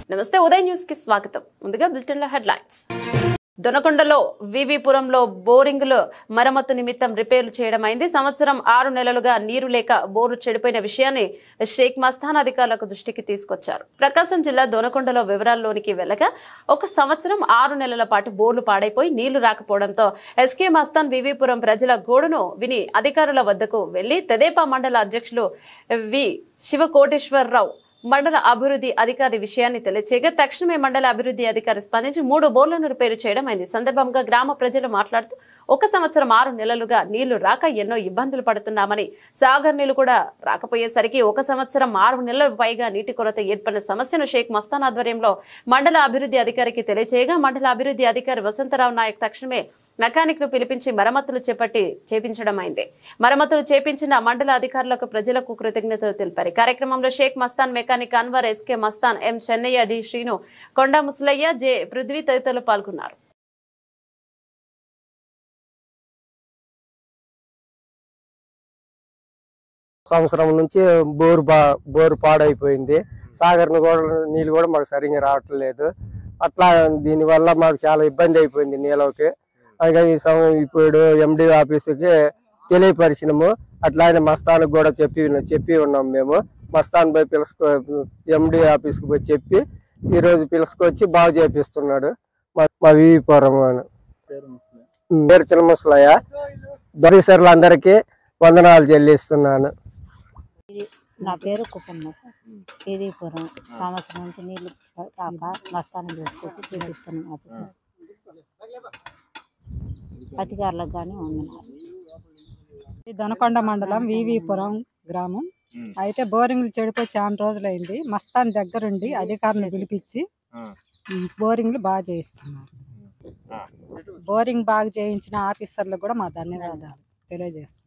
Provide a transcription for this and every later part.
నమస్తే ఉదయ్ న్యూస్ కి స్వాగతం. ముందుగా బులెటిన్ లో హెడ్లైన్స్. దొనకొండలో వివిపురంలో బోరింగులు మరమ్మతు నిమిత్తం రిపేర్లు చేయడం అయింది. సంవత్సరం 6 నెలలుగా నీరు లేక బోరు చెడిపోయిన విషయాన్ని షేక్ మస్తాన్ అధికారులకు దృష్టికి తీసుకొచ్చారు. ప్రకాశం జిల్లా దొనకొండలో వివరాల్లోనికి వెళ్ళగా 1 సంవత్సరం 6 నెలల పాటు బోర్లు పాడైపోయి నీళ్లు రాకపోవడంతో ఎస్కే మస్తాన్ వివిపురం ప్రజల గోడును విని అధికారుల వద్దకు వెళ్లి తెదేపా మండల అధ్యక్షులు వి శివకోటేశ్వరరావు మండల అభివృద్ధి అధికారి విషయాన్ని తెలియచేయగా తక్షణమే మండల అభివృద్ధి అధికారి స్పందించి 3 బోర్లను రిపేరు చేయడం అయింది. సందర్భంగా గ్రామ ప్రజలు మాట్లాడుతూ 1 సంవత్సరం 6 నెలలుగా నీళ్లు రాక ఎన్నో ఇబ్బందులు పడుతున్నామని, సాగర్ నీళ్లు కూడా రాకపోయేసరికి 1 సంవత్సరం 6 నెలలకు పైగా నీటి కొరత ఏర్పడిన సమస్యను షేక్ మస్తాన్ ఆధ్వర్యంలో మండల అభివృద్ధి అధికారికి తెలియచేయగా మండల అభివృద్ధి అధికారి వసంతరావు నాయక్ తక్షణమే మెకానిక్ ను పిలిపించి మరమ్మతులు చేపించడం అయింది. మరమ్మతులు చేపించిన మండల అధికారులకు ప్రజలకు కృతజ్ఞతలు తెలిపారు. కార్యక్రమంలో షేక్ మస్తాన్ మెకానిక్ అన్వర్, ఎస్కే మస్తాన్, ఎం చెన్నయ్య, డి శ్రీను, కొండ ముసలయ్య, జె పృథ్వీ తదితరులు పాల్గొన్నారు. సంవత్సరం నుంచి బోరు పాడైపోయింది. సాగర్ నీళ్ళు కూడా మాకు సరిగ్గా రావట్లేదు. అట్లా దీనివల్ల మాకు చాలా ఇబ్బంది అయిపోయింది నీళ్ళకి. అలాగే ఇప్పుడు ఎండి ఆఫీసుకి తెలియపరిచినాము. అట్లానే మస్తాన్కి కూడా చెప్పి ఉన్నాం. మేము మస్తాన్ పోయి ఎండి ఆఫీస్కి పోయి చెప్పి ఈరోజు పిలుచుకొచ్చి బాగు చేపిస్తున్నాడు. మా వివిపురం పేరు చిన్న ముసలయ్య. దొరిసర్లు అందరికీ వందనాలు చెల్లిస్తున్నాను. నా పేరు కుప్పమ్మ. వివిపురం సంవత్సరం నుంచి నీళ్లు కాక మస్తానం తీసుకొచ్చి చూపిస్తున్నాం. ఆఫీసు అధికారులకు కానీ వందనాలు. దొనకొండ మండలం వివిపురం గ్రామం. అయితే బోరింగ్లు చెడిపోయి చాలా రోజులైంది. మస్తాన్ దగ్గరుండి అధికారులను పిలిపించి బోరింగ్లు బాగా చేయిస్తున్నారు. బోరింగ్ బాగా చేయించిన ఆఫీసర్లకు కూడా మా ధన్యవాదాలు తెలియజేస్తున్నాం.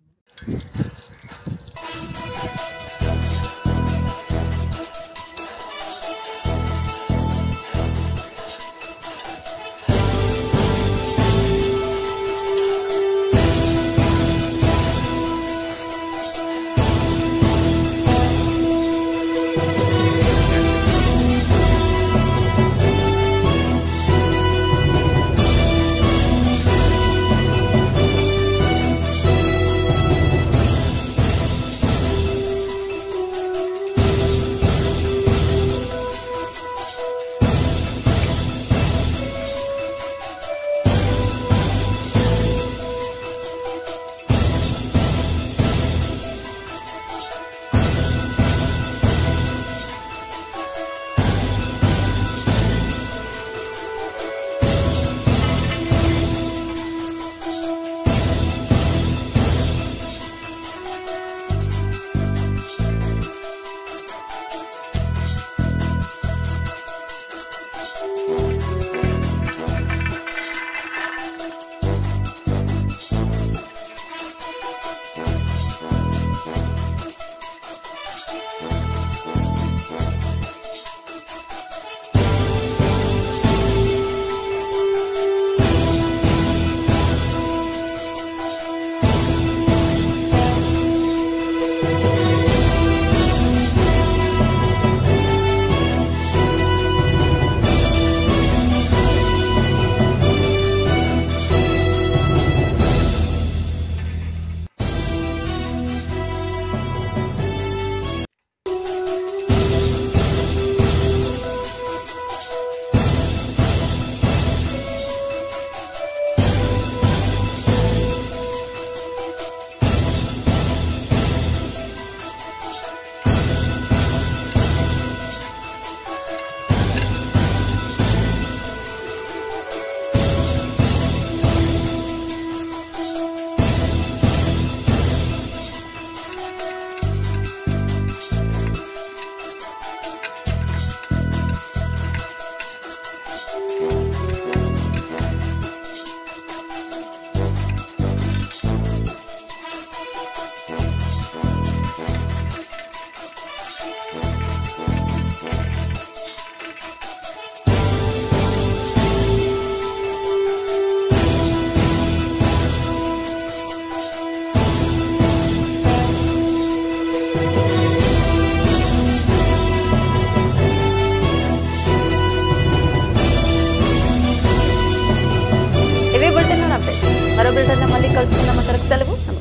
మరో బిల్టన్ మళ్ళీ కలుసుకుందాం. అంతవరకు సెలవు.